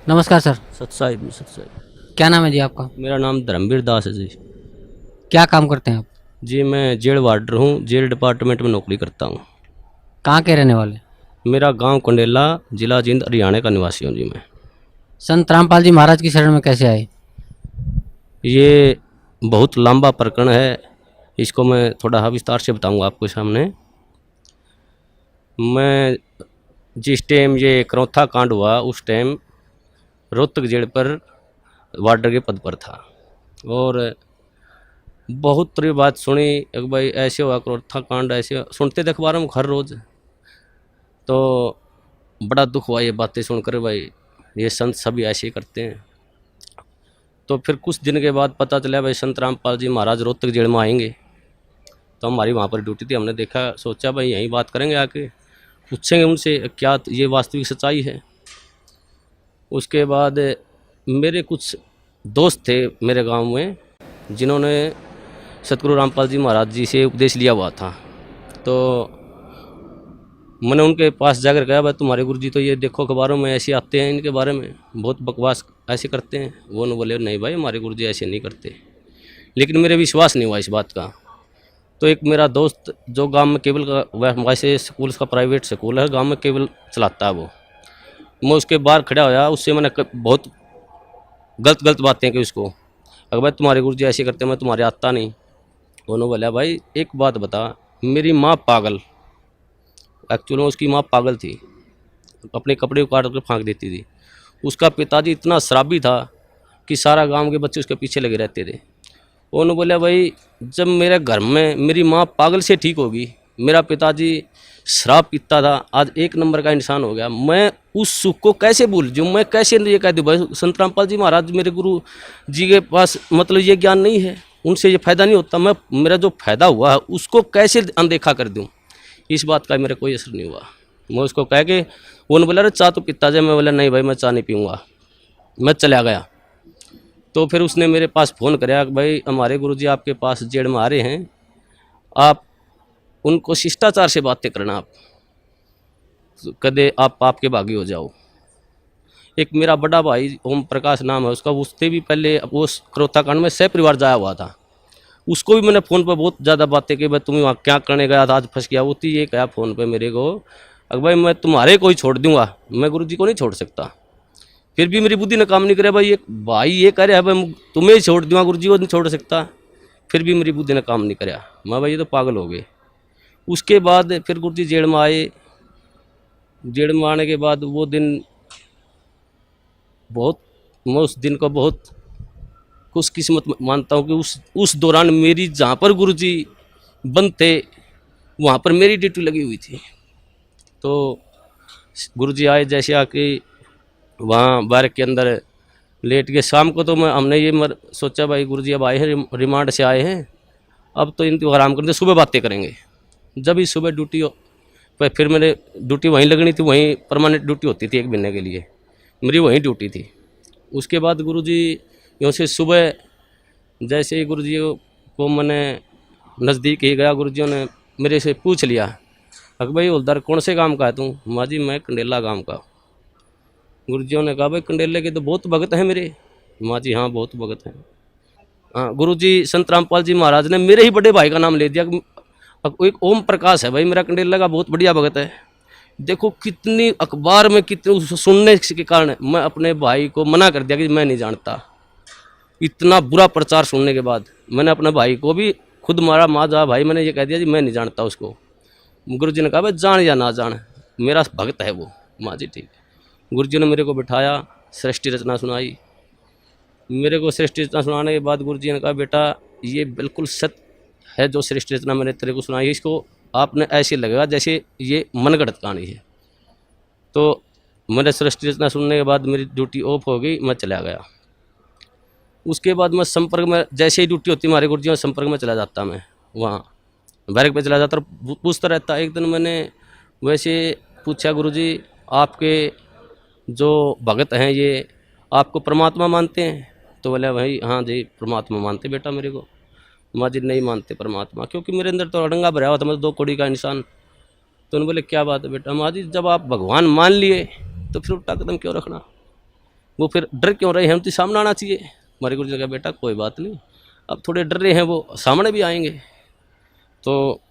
नमस्कार सर। सत्साई सत्साई। क्या नाम है जी आपका? मेरा नाम धर्मवीर दास है जी। क्या काम करते हैं आप? जी मैं जेल वार्डर हूँ, जेल डिपार्टमेंट में नौकरी करता हूँ। कहाँ के रहने वाले? मेरा गांव कंडेला, जिला जींद, हरियाणा का निवासी हूँ जी मैं। संत रामपाल जी महाराज की शरण में कैसे आए? ये बहुत लंबा प्रकरण है, इसको मैं थोड़ा विस्तार से बताऊँगा आपके सामने। मैं जिस टाइम ये करौथा कांड हुआ उस टाइम रोहतक जेल पर वार्डर के पद पर था, और बहुत तरह बात सुनी एक भाई ऐसे हुआ करौथा कांड, ऐसे सुनते थे अखबारों में हर रोज़। तो बड़ा दुख हुआ ये बातें सुनकर, भाई ये संत सभी ऐसे ही करते हैं। तो फिर कुछ दिन के बाद पता चला भाई संत रामपाल जी महाराज रोहतक जेल में आएंगे। तो हमारी वहाँ पर ड्यूटी थी, हमने देखा, सोचा भाई यहीं बात करेंगे, आके पूछेंगे उनसे क्या ये वास्तविक सच्चाई है। उसके बाद मेरे कुछ दोस्त थे मेरे गांव में, जिन्होंने सतगुरु रामपाल जी महाराज जी से उपदेश लिया हुआ था। तो मैंने उनके पास जाकर कहा भाई तुम्हारे गुरु जी तो ये देखो अखबारों में ऐसे आते हैं, इनके बारे में बहुत बकवास ऐसे करते हैं। वो न बोले नहीं भाई हमारे गुरु जी ऐसे नहीं करते। लेकिन मेरे विश्वास नहीं हुआ इस बात का। तो एक मेरा दोस्त जो गांव में केबल का वैसे स्कूल का प्राइवेट स्कूल है, गांव में केबल चलाता है वो, मैं उसके बाहर खड़ा होया, उससे मैंने बहुत गलत गलत बातें की उसको। अगर भाई तुम्हारे गुरु जी ऐसे करते, मैं तुम्हारे आता नहीं। उन्होंने बोला भाई एक बात बता, मेरी माँ पागल, एक्चुअल में उसकी माँ पागल थी, अपने कपड़े उतार कर फेंक देती थी। उसका पिताजी इतना शराबी था कि सारा गांव के बच्चे उसके पीछे लगे रहते थे। उन्होंने बोला भाई जब मेरे घर में मेरी माँ पागल से ठीक होगी, मेरा पिताजी शराब पीता था, आज एक नंबर का इंसान हो गया, मैं उस सुख को कैसे भूल जाऊँ, मैं कैसे ये कह दूँ भाई संत रामपाल जी महाराज मेरे गुरु जी के पास मतलब ये ज्ञान नहीं है, उनसे ये फ़ायदा नहीं होता, मैं मेरा जो फ़ायदा हुआ है उसको कैसे अनदेखा कर दूँ। इस बात का मेरे कोई असर नहीं हुआ। मैं उसको कह के, वो बोला अरे चाय तो पीता जाए, मैं बोला नहीं भाई मैं चाय नहीं पीऊँगा, मैं चला गया। तो फिर उसने मेरे पास फ़ोन कराया कि भाई हमारे गुरुजी आपके पास जेल में आ रहे हैं, आप उनको शिष्टाचार से बातें करना, आप कदे आप आपके भागी हो जाओ। एक मेरा बड़ा भाई ओम प्रकाश नाम है उसका, उससे भी पहले वो करौथा कांड में सह परिवार जाया हुआ था, उसको भी मैंने फ़ोन पर बहुत ज़्यादा बातें की, भाई तुम वहाँ क्या करने गया था, आज फंस गया। होती ये कहा फ़ोन पे मेरे को, अगर भाई मैं तुम्हारे को ही छोड़ दूंगा, मैं गुरुजी को नहीं छोड़ सकता। फिर भी मेरी बुद्धि ने काम नहीं करे, भाई एक भाई ये कह रहा है भाई तुम्हें ही छोड़ दूंगा, गुरुजी को नहीं छोड़ सकता। फिर भी मेरी बुद्धि ने काम नहीं कराया, मैं भाई ये तो पागल हो गए। उसके बाद फिर गुरुजी जेल में आए। जेल में आने के बाद वो दिन बहुत, मैं उस दिन को बहुत खुशकिस्मत मानता हूँ कि उस दौरान मेरी जहाँ पर गुरुजी बंद थे वहाँ पर मेरी ड्यूटी लगी हुई थी। तो गुरुजी आए, जैसे आके वहाँ बार के अंदर लेट के, शाम को तो हमने ये सोचा भाई गुरुजी अब आए हैं, रिमांड से आए हैं, अब तो इनको आराम करते, सुबह बातें करेंगे। जब ही सुबह ड्यूटी फिर मैंने ड्यूटी वहीं लगनी थी, वहीं परमानेंट ड्यूटी होती थी एक महीने के लिए, मेरी वहीं ड्यूटी थी। उसके बाद गुरुजी यूँ से सुबह जैसे ही गुरुजी को मैंने नज़दीक ही गया, गुरुजियों ने मेरे से पूछ लिया अक भाई हवलदार कौन से गांव का है तू? माँ जी मैं कंडेला गांव का। गुरुजियों ने कहा भाई कंडेले के तो बहुत भगत हैं मेरे। माँ जी हाँ बहुत भगत हैं। हाँ गुरुजी संत रामपाल जी महाराज ने मेरे ही बड़े भाई का नाम ले दिया, एक ओम प्रकाश है भाई मेरा कंडेला का बहुत बढ़िया भगत है। देखो कितनी अखबार में कितनी सुनने के कारण मैं अपने भाई को मना कर दिया कि मैं नहीं जानता। इतना बुरा प्रचार सुनने के बाद मैंने अपने भाई को भी खुद मारा, माँ जा भाई मैंने ये कह दिया जी मैं नहीं जानता उसको। गुरुजी ने कहा भाई जान या ना जान मेरा भक्त है वो। माँ जी ठीक है। गुरुजी ने मेरे को बिठाया, सृष्टि रचना सुनाई। मेरे को सृष्टि रचना सुनाने के बाद गुरुजी ने कहा बेटा ये बिल्कुल सत्य है जो सृष्टि रचना मैंने तेरे को सुनाई है, इसको आपने ऐसे लगेगा जैसे ये मनगढ़ंत कहानी है। तो मैंने सृष्टि रचना सुनने के बाद मेरी ड्यूटी ऑफ हो गई, मैं चला गया। उसके बाद मैं संपर्क में, जैसे ही ड्यूटी होती हमारे गुरुजी में संपर्क में चला जाता, मैं वहाँ बैरक पे चला जाता और पूछता रहता। एक दिन मैंने वैसे पूछा गुरुजी आपके जो भगत हैं ये आपको परमात्मा मानते हैं? तो बोले भाई हाँ जी परमात्मा मानते बेटा मेरे को। माँ जी नहीं मानते परमात्मा, क्योंकि मेरे अंदर तो अड़ंगा भरा हुआ था, मैं 2 कौड़ी का इंसान। तो उन्होंने बोले क्या बात है बेटा? माँ जी जब आप भगवान मान लिए तो फिर उल्टा कदम क्यों रखना? वो फिर डर क्यों रहे हैं, हम तो सामने आना चाहिए। हमारे गुरु जी ने कहा बेटा कोई बात नहीं, अब थोड़े डर रहे हैं वो सामने भी आएंगे। तो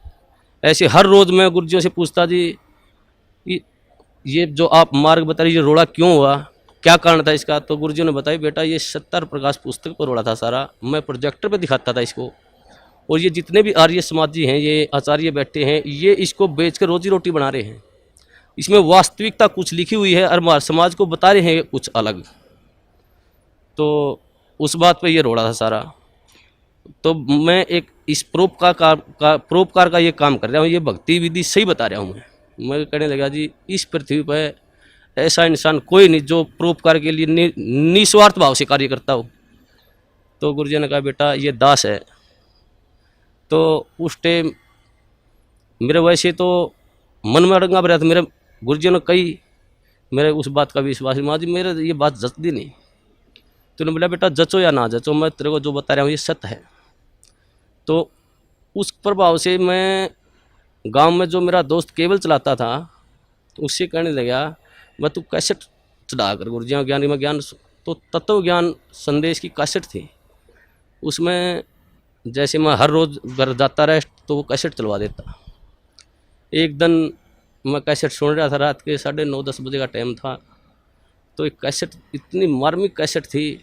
ऐसे हर रोज़ मैं गुरुजियों से पूछता जी ये जो आप मार्ग बता रही, ये रोड़ा क्यों हुआ, क्या कारण था इसका। तो गुरुजियों ने बताया बेटा ये 70 प्रकाश पुस्तक पर रोड़ा था सारा, मैं प्रोजेक्टर पे दिखाता था इसको, और ये जितने भी आर्य समाजी हैं, ये आचार्य बैठे हैं, ये इसको बेच कर रोजी रोटी बना रहे हैं। इसमें वास्तविकता कुछ लिखी हुई है और हमारे समाज को बता रहे हैं कुछ अलग। तो उस बात पे ये रोड़ा था सारा। तो मैं एक इस परोपकार का ये काम कर रहा हूँ, ये भक्ति विधि सही बता रहा हूँ। मैं कहने लगा जी इस पृथ्वी पर ऐसा इंसान कोई नहीं जो परोपकार के लिए निस्वार्थ भाव से कार्य करता हो। तो गुरुजी ने कहा बेटा ये दास है। तो उस टाइम मेरे वैसे तो मन में अड़ंगा भरा था, मेरे गुरुजी ने कही, मेरे उस बात का विश्वास माँ जी मेरे ये बात जचती नहीं। तो उन्होंने बोला बेटा जचो या ना जचो, मैं तेरे को जो बता रहा हूँ ये सत्य है। तो उस प्रभाव से मैं गांव में जो मेरा दोस्त केबल चलाता था उससे कहने लगा मैं तू कैसेट चढ़ा कर गुरुजियों ज्ञान में ज्ञान, तो तत्व ज्ञान संदेश की कैसेट थी, उसमें जैसे मैं हर रोज़ घर जाता रहा तो वो कैसेट चलवा देता। एक दिन मैं कैसेट सुन रहा था, रात के 9:30-10 बजे का टाइम था। तो एक कैसेट इतनी मार्मिक कैसेट थी,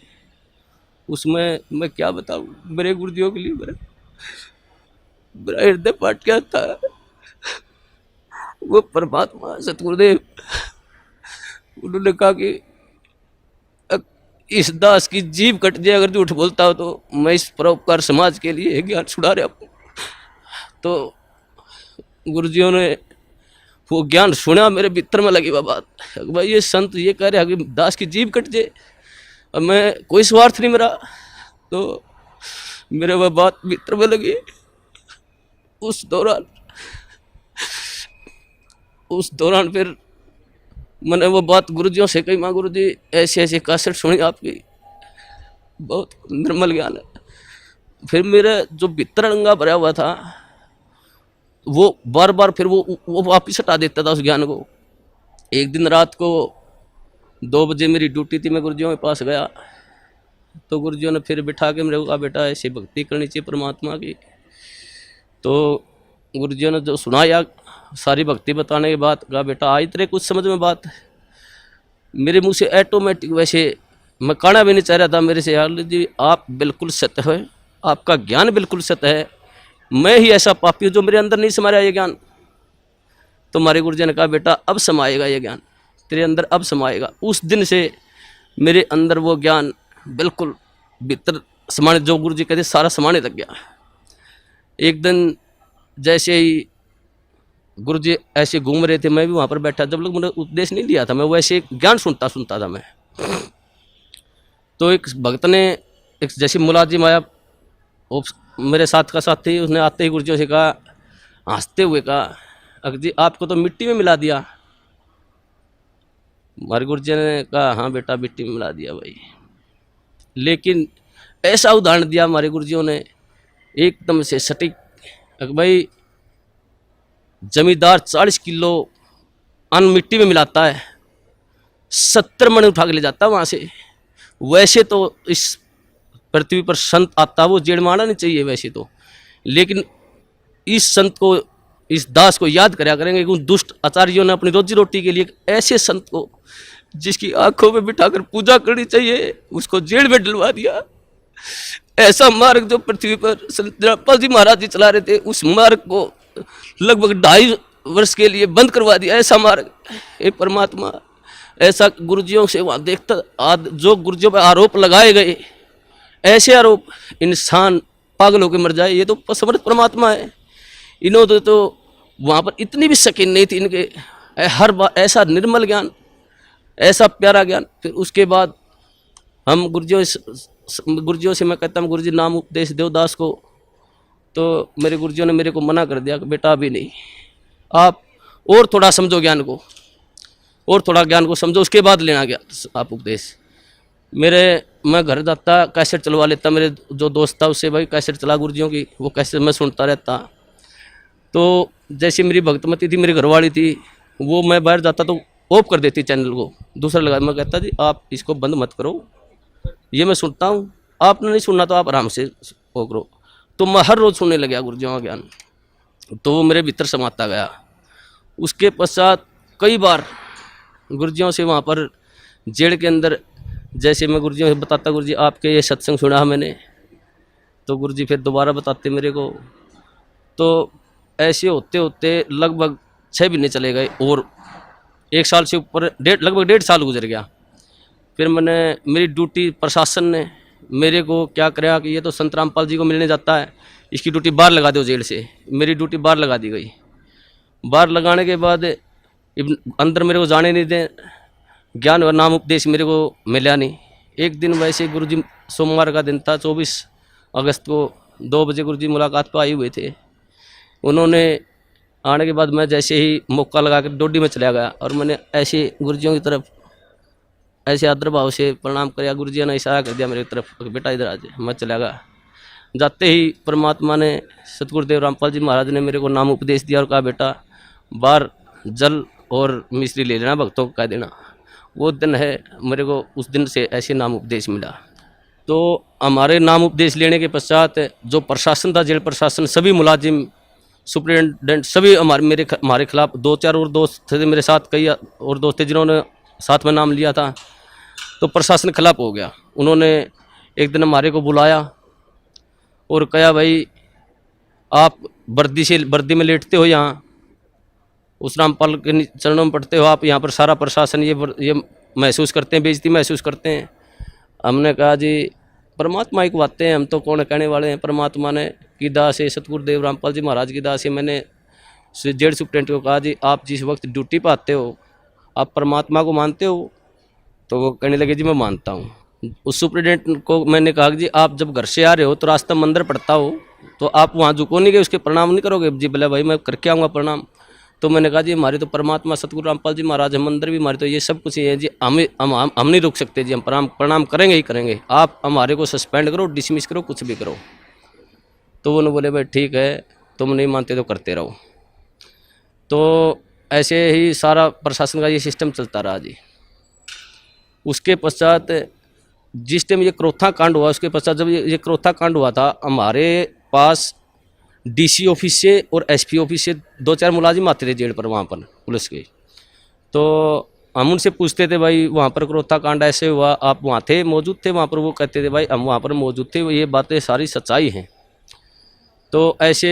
उसमें मैं क्या बताऊँ, मेरे गुरुजियों के लिए मेरा हृदय फाट गया था। वो परमात्मा सतगुरुदेव उन्होंने कहा कि इस दास की जीभ कट जाए अगर झूठ बोलता हो तो मैं इस परोपकार समाज के लिए ज्ञान छुड़ा रहा हूँ। तो गुरुजियों ने वो ज्ञान सुना, मेरे भीतर में लगी वह बात, भाई ये संत ये कह रहे हैं कि दास की जीभ कट जाए और मैं कोई स्वार्थ नहीं मेरा। तो मेरे वह बात भीतर में लगी। उस दौरान फिर मैंने वो बात गुरुजियों से कही, माँ गुरुजी ऐसे ऐसे कैसेट सुनी आपकी, बहुत निर्मल ज्ञान है। फिर मेरा जो भीतर अड़ंगा भरा हुआ था वो बार बार फिर वो वापिस हटा देता था उस ज्ञान को। एक दिन रात को 2 बजे मेरी ड्यूटी थी, मैं गुरुजियों के पास गया तो गुरुजियों ने फिर बिठा के मेरे को कहा बेटा ऐसे भक्ति करनी चाहिए परमात्मा की। तो गुरुजियों ने जो सुनाया सारी भक्ति बताने के बाद कहा बेटा आज तेरे कुछ समझ में बात। मेरे मुंह से ऑटोमेटिक, वैसे मैं कहना भी नहीं चाह रहा था मेरे से, यार जी आप बिल्कुल सत्य है, आपका ज्ञान बिल्कुल सत्य है, मैं ही ऐसा पापी हूँ जो मेरे अंदर नहीं समा रहा ये ज्ञान। तो हमारे गुरुजी ने कहा बेटा अब समाएगा ये ज्ञान तेरे अंदर, अब समाएगा। उस दिन से मेरे अंदर वो ज्ञान बिल्कुल भीतर समाने, जो गुरुजी कहते सारा समाने लग गया। एक दिन जैसे ही गुरुजी ऐसे घूम रहे थे, मैं भी वहाँ पर बैठा, जब लोग मैंने उपदेश नहीं लिया था, मैं वैसे ज्ञान सुनता था मैं। तो एक भक्त ने एक जैसे मुलाजिम आया, वो मेरे साथ का साथ थी, उसने आते ही गुरुजियों से कहा, हंसते हुए कहा अक जी आपको तो मिट्टी में मिला दिया। हमारे गुरुजी ने कहा हाँ बेटा मिट्टी में मिला दिया भाई। लेकिन ऐसा उदाहरण दिया हमारे गुरुजियों ने एकदम से सटीक, भाई जमींदार 40 किलो अन्न मिट्टी में मिलाता है, 70 मन उठा के ले जाता है वहाँ से। वैसे तो इस पृथ्वी पर संत आता वो जेड़ मारना नहीं चाहिए वैसे तो, लेकिन इस संत को, इस दास को याद कराया करेंगे कि उन दुष्ट आचार्यों ने अपनी रोजी रोटी के लिए ऐसे संत को जिसकी आंखों में बिठाकर पूजा करनी चाहिए उसको जेल में डलवा दिया। ऐसा मार्ग जो पृथ्वी पर संत जनापा जी महाराज जी चला रहे थे, उस मार्ग को लगभग 2.5 वर्ष के लिए बंद करवा दिया। ऐसा मार्ग, हे परमात्मा, ऐसा गुरुजियों से वहाँ देखता, जो गुरुजियों पर आरोप लगाए गए, ऐसे आरोप इंसान पागल होकर मर जाए, ये तो समर्थ परमात्मा है। इन्होंने तो वहाँ पर इतनी भी शकीन नहीं थी इनके, हर बार ऐसा निर्मल ज्ञान, ऐसा प्यारा ज्ञान। फिर उसके बाद हम गुरुजियों से मैं कहता हूँ गुरुजी नाम उपदेश दो दास को। तो मेरे गुरुजियों ने मेरे को मना कर दिया कि बेटा अभी नहीं, आप और थोड़ा समझो ज्ञान को, और थोड़ा ज्ञान को समझो, उसके बाद लेना गया आप उपदेश। मैं घर जाता कैसेट चलवा लेता, मेरे जो दोस्त था उससे, भाई कैसेट चला गुरुजियों की, वो कैसेट मैं सुनता रहता। तो जैसे मेरी भक्तमती थी, मेरी घरवाली थी, वो मैं बाहर जाता तो ऑफ कर देती चैनल को, दूसरा लगा। मैं कहता जी आप इसको बंद मत करो, ये मैं सुनता हूँ, आपने नहीं सुनना तो आप आराम से वो करो। तो मैं हर रोज़ सुनने लग गया गुरुजियों का ज्ञान, तो वो मेरे भीतर समाता गया। उसके पश्चात कई बार गुरुजियों से वहाँ पर जेल के अंदर, जैसे मैं गुरुजियों से बताता गुरुजी आपके ये सत्संग सुना मैंने, तो गुरुजी फिर दोबारा बताते मेरे को। तो ऐसे होते होते लगभग 6 महीने चले गए और 1 साल से ऊपर लगभग 1.5 साल गुजर गया। फिर मैंने, मेरी ड्यूटी प्रशासन ने मेरे को क्या कराया कि ये तो संत रामपाल जी को मिलने जाता है, इसकी ड्यूटी बाहर लगा दो जेल से। मेरी ड्यूटी बाहर लगा दी गई। बाहर लगाने के बाद अंदर मेरे को जाने नहीं दें, ज्ञान और नाम उपदेश मेरे को मिला नहीं। एक दिन वैसे गुरुजी, सोमवार का दिन था, 24 अगस्त को 2 बजे गुरुजी मुलाकात पर आए हुए थे। उन्होंने आने के बाद मैं जैसे ही मौका लगा कर डोडी में चला गया और मैंने ऐसे गुरुजियों की तरफ ऐसे आदर भाव से प्रणाम किया। गुरुजी ने इशारा कर दिया मेरी तरफ, बेटा इधर आ जाए। मैं चला गया। जाते ही परमात्मा ने, सतगुरुदेव रामपाल जी महाराज ने मेरे को नाम उपदेश दिया और कहा बेटा बाहर जल और मिश्री ले लेना, भक्तों को कह देना। वो दिन है, मेरे को उस दिन से ऐसे नाम उपदेश मिला। तो हमारे नाम उपदेश लेने के पश्चात जो प्रशासन था, जेल प्रशासन, सभी मुलाजिम, सुप्रिटेंडेंट, सभी हमारे खिलाफ, 2-4 और दोस्त थे मेरे साथ, कई और दोस्त थे जिन्होंने साथ में नाम लिया था। तो प्रशासन खिलाफ हो गया। उन्होंने एक दिन हमारे को बुलाया और कहा भाई आप वर्दी में लेटते हो, यहाँ उस रामपाल के चरणों में पढ़ते हो, आप यहाँ पर सारा प्रशासन ये महसूस करते हैं, बेइज्जती महसूस करते हैं। हमने कहा जी परमात्मा की बातें हैं, हम तो कौन कहने वाले हैं। परमात्मा ने की दास है, सतगुरुदेव रामपाल जी महाराज की दास है। मैंने जेल सुप्रिटेंडेंट को कहा जी आप जिस वक्त ड्यूटी पर आते हो आप परमात्मा को मानते हो? तो वो कहने लगे जी मैं मानता हूँ। उस सुप्रिटेंडेंट को मैंने कहा जी आप जब घर से आ रहे हो तो रास्ता मंदिर पड़ता हो तो आप वहाँ झुको नहीं गए, उसके प्रणाम नहीं करोगे? जी बोले भाई मैं करके आऊँगा प्रणाम। तो मैंने कहा जी हमारे तो परमात्मा सतगुरु रामपाल जी महाराज है, मंदिर भी हमारे, तो ये सब कुछ ही है जी, हम नहीं रुक सकते जी, हम प्रणाम करेंगे ही करेंगे। आप हमारे को सस्पेंड करो, डिसमिस करो, कुछ भी करो। तो उन्होंने बोले भाई ठीक है, तुम नहीं मानते तो करते रहो। तो ऐसे ही सारा प्रशासन का ये सिस्टम चलता रहा जी। उसके पश्चात जिस टाइम ये क्रोथा कांड हुआ, उसके पश्चात जब ये क्रोथा कांड हुआ था, हमारे पास डीसी ऑफिस से और एसपी ऑफिस से 2-4 मुलाजिम आते थे जेल पर, वहाँ पर पुलिस के। तो हम उनसे पूछते थे भाई वहाँ पर क्रोथा कांड ऐसे हुआ, आप वहाँ थे, मौजूद थे वहाँ पर? वो कहते थे भाई हम वहाँ पर मौजूद थे, ये बातें सारी सच्चाई हैं। तो ऐसे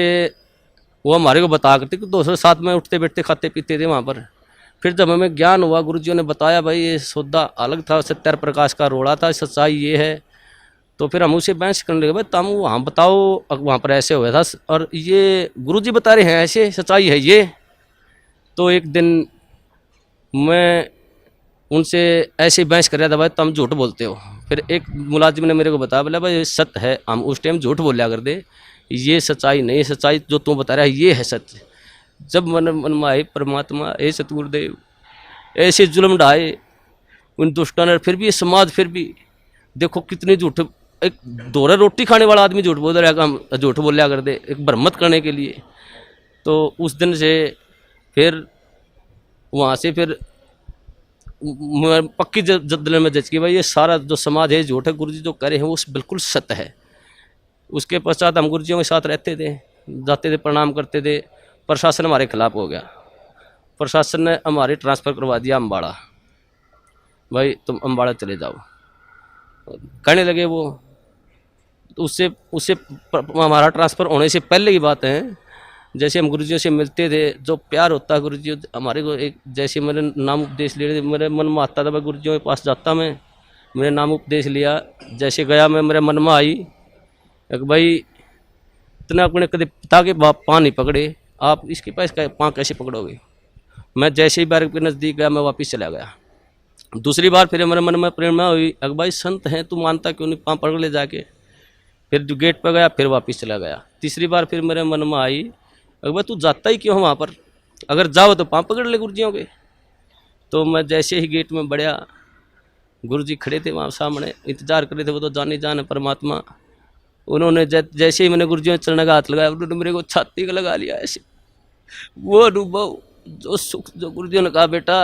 वो हमारे को बता करते कि दोस्तों साथ में उठते बैठते खाते पीते थे वहाँ पर। फिर जब हमें ज्ञान हुआ, गुरुजियों ने बताया भाई ये सौदा अलग था, सत्यार प्रकाश का रोड़ा था, सच्चाई ये है। तो फिर हम उसे बहस करने लगे, भाई तुम वहाँ बताओ वहाँ पर ऐसे हुआ था और ये गुरुजी बता रहे हैं ऐसे, सच्चाई है ये। तो एक दिन मैं उनसे ऐसे बहस कर रहा था, भाई तुम झूठ बोलते हो। फिर एक मुलाजिम ने मेरे को बताया, बोला भाई सत्य है, हम उस टाइम झूठ बोलिया कर दे, ये सच्चाई नहीं, सच्चाई जो तुम बता रहा है ये है सत्य। जब मन में आए परमात्मा, ए सतगुरुदेव ऐसे जुल्म ढाए उन दुष्टों ने, फिर भी ये समाज, फिर भी देखो कितने झूठ, एक दोहरा रोटी खाने वाला आदमी झूठ बोल रहा है, हम झूठ बोलिया कर दे एक भ्रमत करने के लिए। तो उस दिन से फिर वहाँ से फिर मैं पक्की जद्दल में जज की भाई ये सारा जो समाज है झूठ है, गुरुजी जो कह रहे हैं वो बिल्कुल सत्य है। उसके पश्चात हम गुरुजियों के साथ रहते थे, जाते थे, प्रणाम करते थे। प्रशासन हमारे खिलाफ हो गया, प्रशासन ने हमारे ट्रांसफ़र करवा दिया अम्बाड़ा, भाई तुम अम्बाड़ा चले जाओ कहने लगे वो। तो उससे हमारा ट्रांसफ़र होने से पहले की बात है, जैसे हम गुरुजियों से मिलते थे, जो प्यार होता है गुरुजी हमारे को, एक जैसे मेरे नाम उपदेश ले रहे थे, मेरे मन में आता था भाई गुरुजियों के पास जाता मैं, मेरे नाम उपदेश लिया, जैसे गया मैं, मेरे मन में आई एक भाई इतना अपने कदे पिता के बाप पाँव नहीं पकड़े, आप इसके पास पाँव कैसे पकड़ोगे? मैं जैसे ही बार के नज़दीक गया मैं वापस चला गया। दूसरी बार फिर मेरे मन में प्रेरणा हुई, अगर भाई संत हैं तू मानता क्यों नहीं, पाँव पकड़ ले जाके। फिर जो गेट पर गया फिर वापस चला गया। तीसरी बार फिर मेरे मन में आई, अगर भाई तू जाता ही क्यों वहाँ पर, अगर जाओ तो पाँव पकड़ ले गुरुजियों के। तो मैं जैसे ही गेट में बढ़िया, गुरुजी खड़े थे वहाँ सामने, इंतजार कर रहे थे, वो तो जाने जाने परमात्मा। उन्होंने जैसे ही मैंने गुरुजियों के चरण का हाथ लगाया, उन्होंने मेरे को छाती का लगा लिया ऐसे। वो अनुभव, जो सुख, जो गुरुजियों ने कहा बेटा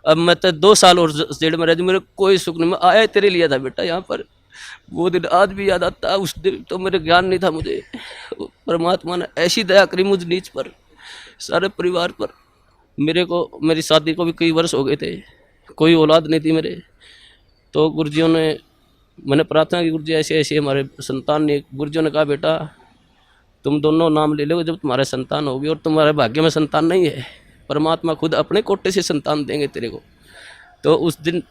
अब मैं तो 2 साल और जेल में रह मेरे कोई सुख नहीं। मैं आया तेरे लिए था बेटा यहाँ पर, वो दिन आज भी याद आता है। उस दिन तो मेरे ज्ञान नहीं था मुझे, परमात्मा ने ऐसी दया करी मुझ नीच पर, सारे परिवार पर। मेरे को मेरी शादी को भी कई वर्ष हो गए थे, कोई औलाद नहीं थी मेरे। तो गुरुजियों ने, मैंने प्रार्थना की गुरुजी ऐसे ऐसे हमारे संतान ने, गुरुजियों ने कहा बेटा तुम दोनों नाम ले लो जब तुम्हारे संतान होगी, और तुम्हारे भाग्य में संतान नहीं है, परमात्मा खुद अपने कोटे से संतान देंगे तेरे को। तो उस दिन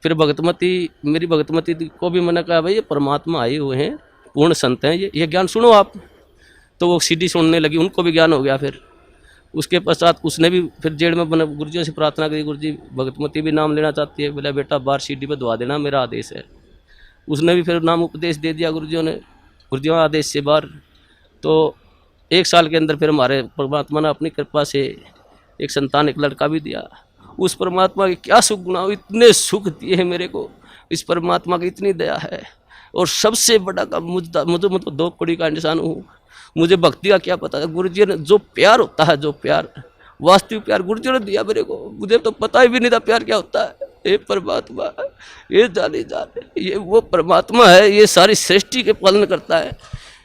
फिर भगतमती, मेरी भगतमती को भी मैंने कहा भाई ये परमात्मा आए हुए हैं, पूर्ण संत हैं, ये ज्ञान सुनो आप। तो वो सीडी सुनने लगी, उनको भी ज्ञान हो गया। फिर उसके पश्चात उसने भी फिर जेल में मैंने गुरुजियों से प्रार्थना करी, गुरुजी भगतमती भी नाम लेना चाहती है, बोला बेटा बाहर सीडी पर दुआ देना, मेरा आदेश है। उसने भी फिर नाम उपदेश दे दिया गुरुजियों ने, गुरुजियों आदेश से बाहर। तो 1 साल के अंदर फिर हमारे परमात्मा ने अपनी कृपा से एक संतान, एक लड़का भी दिया। उस परमात्मा की क्या सुख गुना, इतने सुख दिए हैं मेरे को, इस परमात्मा की इतनी दया है। और सबसे बड़ा काम मुझे मैं तो 2 कौड़ी का इंसान हूँ, मुझे भक्ति का क्या पता है। गुरुजी ने जो प्यार होता है, जो प्यार वास्तविक प्यार गुरुजी ने दिया मेरे को, मुझे तो पता ही भी नहीं था प्यार क्या होता है। ये परमात्मा, ये जाने ये वो परमात्मा है, ये सारी सृष्टि के पालन करता है।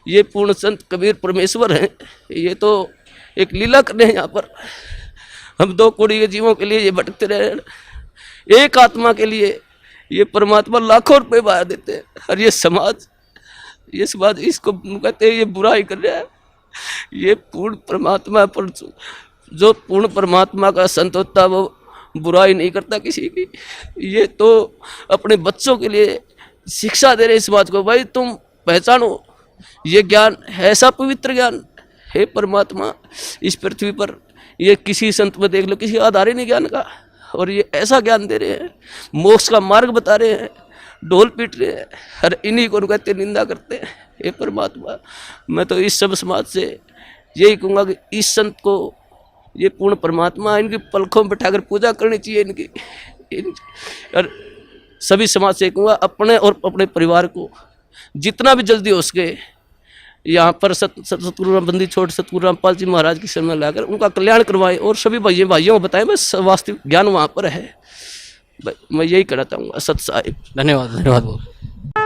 ये पूर्ण संत कबीर परमेश्वर हैं, ये तो एक लीला करने हैं यहाँ पर। हम 2 कौड़ी के जीवों के लिए ये भटकते रहे, एक आत्मा के लिए ये परमात्मा लाखों रुपए बाहर देते हैं। और ये समाज इसको कहते हैं ये बुराई कर रहा है। ये पूर्ण परमात्मा पर, जो पूर्ण परमात्मा का संत होता है वो बुराई नहीं करता किसी की। ये तो अपने बच्चों के लिए शिक्षा दे रहे समाज को, भाई तुम पहचानो ये ज्ञान है, ऐसा पवित्र ज्ञान है परमात्मा इस पृथ्वी पर। ये किसी संत में देख लो, किसी आधार ही नहीं ज्ञान का, और ये ऐसा ज्ञान दे रहे हैं, मोक्ष का मार्ग बता रहे हैं, ढोल पीट रहे हैं, हर इन्हीं को कहते निंदा करते हैं। हे परमात्मा, मैं तो इस सब समाज से यही कहूँगा कि इस संत को, ये पूर्ण परमात्मा, इनकी पलकों में बैठाकर पूजा करनी चाहिए इनकी। और सभी समाज से कहूँगा अपने और अपने परिवार को जितना भी जल्दी हो सके यहाँ पर सतगुरु रामबंदी छोड़ सतगुरु रामपाल जी महाराज की शरण में लाकर उनका कल्याण करवाएं, और सभी भाइयों को बताएं बस वास्तविक ज्ञान वहाँ पर है। मैं यही कहना चाहूँगा। सत साहिब। धन्यवाद, धन्यवाद।